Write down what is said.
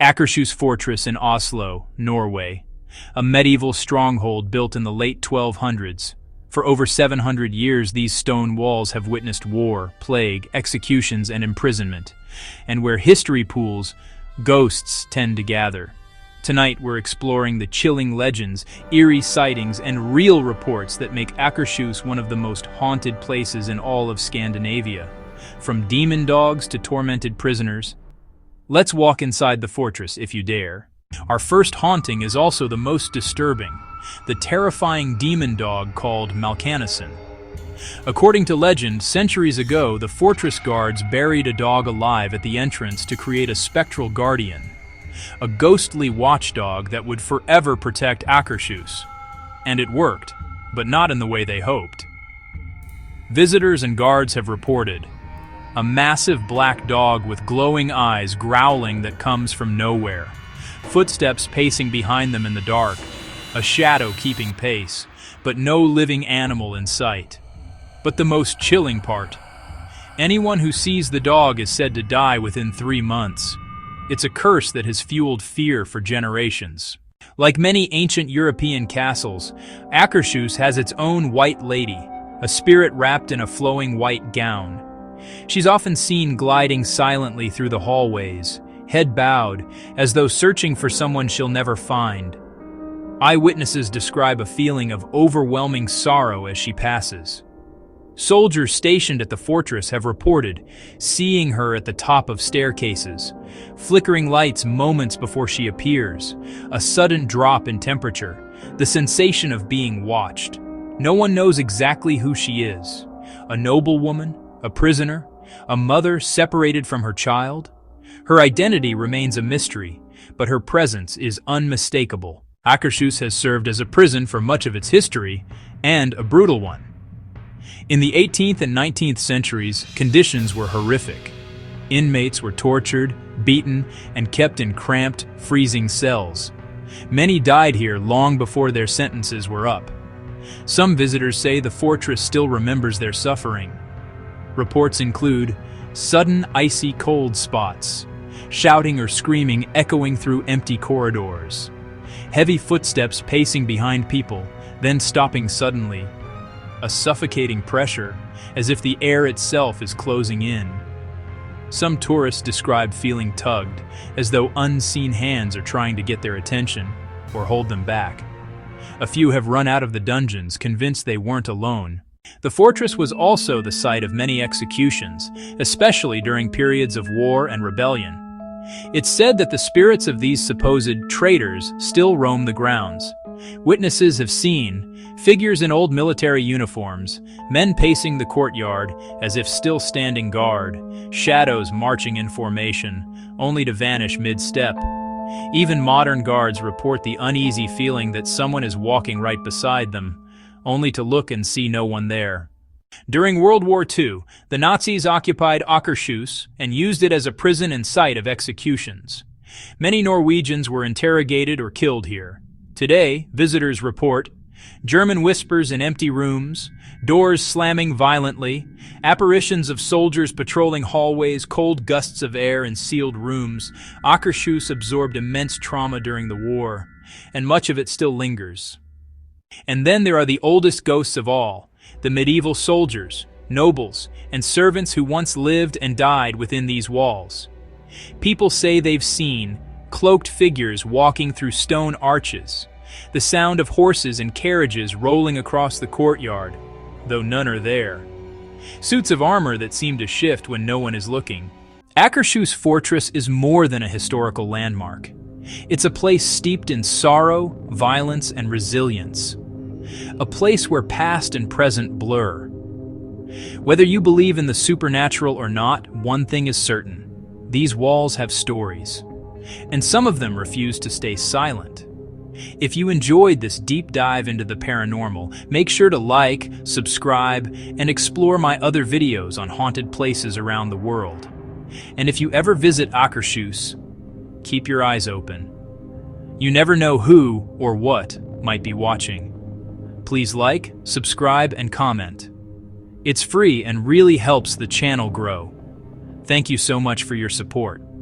Akershus Fortress in Oslo, Norway, a medieval stronghold built in the late 1200s. For over 700 years, these stone walls have witnessed war, plague, executions, and imprisonment. And where history pools, ghosts tend to gather. Tonight, we're exploring the chilling legends, eerie sightings, and real reports that make Akershus one of the most haunted places in all of Scandinavia. From demon dogs to tormented prisoners. Let's walk inside the fortress if you dare. Our first haunting is also the most disturbing, the terrifying demon dog called Malkanison. According to legend, centuries ago, the fortress guards buried a dog alive at the entrance to create a spectral guardian, a ghostly watchdog that would forever protect Akershus. And it worked, but not in the way they hoped. Visitors and guards have reported a massive black dog with glowing eyes growling that comes from nowhere, footsteps pacing behind them in the dark, a shadow keeping pace, but no living animal in sight. But the most chilling part, anyone who sees the dog is said to die within 3 months. It's a curse that has fueled fear for generations. Like many ancient European castles, Akershus has its own white lady, a spirit wrapped in a flowing white gown. She's often seen gliding silently through the hallways, head bowed, as though searching for someone she'll never find. Eyewitnesses describe a feeling of overwhelming sorrow as she passes. Soldiers stationed at the fortress have reported seeing her at the top of staircases, flickering lights moments before she appears, a sudden drop in temperature, the sensation of being watched. No one knows exactly who she is. A noblewoman, a prisoner, a mother separated from her child. Her identity remains a mystery, but her presence is unmistakable. Akershus has served as a prison for much of its history, and a brutal one. In the 18th and 19th centuries, conditions were horrific. Inmates were tortured, beaten, and kept in cramped, freezing cells. Many died here long before their sentences were up. Some visitors say the fortress still remembers their suffering. Reports include sudden icy cold spots, shouting or screaming echoing through empty corridors, heavy footsteps pacing behind people, then stopping suddenly, a suffocating pressure, as if the air itself is closing in. Some tourists describe feeling tugged, as though unseen hands are trying to get their attention or hold them back. A few have run out of the dungeons, convinced they weren't alone. The fortress was also the site of many executions, especially during periods of war and rebellion. It's said that the spirits of these supposed traitors still roam the grounds. Witnesses have seen figures in old military uniforms, men pacing the courtyard as if still standing guard, shadows marching in formation, only to vanish mid-step. Even modern guards report the uneasy feeling that someone is walking right beside them, only to look and see no one there. During World War II, the Nazis occupied Akershus and used it as a prison and site of executions. Many Norwegians were interrogated or killed here. Today, visitors report German whispers in empty rooms, doors slamming violently, apparitions of soldiers patrolling hallways, cold gusts of air in sealed rooms. Akershus absorbed immense trauma during the war, and much of it still lingers. And then there are the oldest ghosts of all, the medieval soldiers, nobles, and servants who once lived and died within these walls. People say they've seen cloaked figures walking through stone arches, the sound of horses and carriages rolling across the courtyard, though none are there. Suits of armor that seem to shift when no one is looking. Akershus Fortress is more than a historical landmark. It's a place steeped in sorrow, violence, and resilience. A place where past and present blur. Whether you believe in the supernatural or not, one thing is certain. These walls have stories, and some of them refuse to stay silent. If you enjoyed this deep dive into the paranormal, make sure to like, subscribe, and explore my other videos on haunted places around the world. And if you ever visit Akershus, keep your eyes open. You never know who or what might be watching. Please like, subscribe, and comment. It's free and really helps the channel grow. Thank you so much for your support.